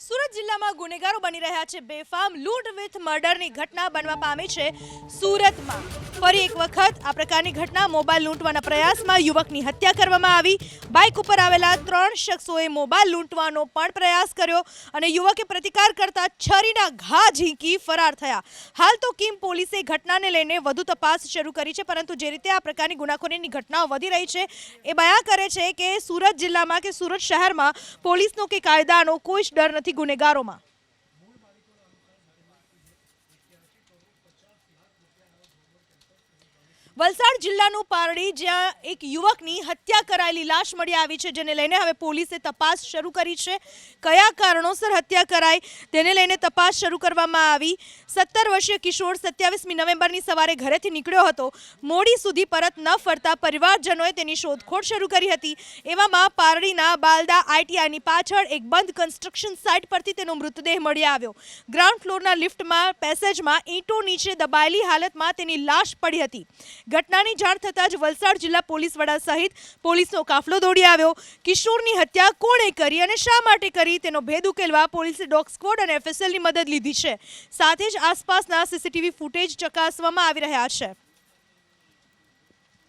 સુરત જિલ્લામાં ગુનેગારો બની રહ્યા છે બેફામ લૂંટ વિથ મર્ડરની ઘટના બનવા પામી છે સુરતમાં ફરી એક વખત આ પ્રકારની ઘટના મોબાઈલ લૂંટવાના પ્રયાસમાં યુવકની હત્યા કરવામાં આવી બાઇક ઉપર આવેલા 3 શખ્સોએ મોબાઈલ લૂંટવાનો પણ પ્રયાસ કર્યો અને યુવકે પ્રતિકાર કરતા છરીના ઘા ઝીંકી ફરાર થયા હાલ તો કિમ પોલીસે ઘટનાને લઈને વધુ તપાસ શરૂ કરી છે પરંતુ જે રીતે આ પ્રકારની ગુનાખોરીની ઘટનાઓ વધી રહી છે એ બયાન કરે છે કે સુરત જિલ્લામાં કે સુરત શહેરમાં પોલીસનો કે કાયદાનો કોઈ જ ડર નથી ગુનેગારોમાં। વલસાડ જિલ્લાનું પારડી જ્યાં એક યુવકની હત્યા કરાયેલી લાશ મળી આવી છે જેને લઈને હવે પોલીસે તપાસ શરૂ કરી છે કયા કારણોસર હત્યા કરાઈ તેને લઈને તપાસ શરૂ કરવામાં આવી 17 વર્ષીય કિશોર 27મી નવેમ્બરની સવારે ઘરેથી નીકળ્યો હતો મોડી સુધી પરત ન ફરતા પરિવારજનોએ તેની શોધખોળ શરૂ કરી હતી એવામાં પારડીના બાલદા આઈટીઆઈની પાછળ એક બંધ કન્સ્ટ્રક્શન સાઇટ પરથી તેનો મૃતદેહ મળી આવ્યો ગ્રાઉન્ડ ફ્લોરના લિફ્ટમાં પેસેજમાં ઈંટો નીચે દબાયેલી હાલતમાં તેની લાશ પડી હતી ઘટનાની જાણ થતાં જ વલસાડ જિલ્લા પોલીસ વડા સહિત પોલીસનો કાફલો દોડી આવ્યો કિશોરની હત્યા કોણે કરી અને શા માટે કરી તેનો ભેદ ઉકેલવા પોલીસે ડોગ સ્ક્વોડ અને એફએસએલની મદદ લીધી છે સાથે જ આસપાસના સીસીટીવી ફૂટેજ ચકાસવામાં આવી રહ્યા છે।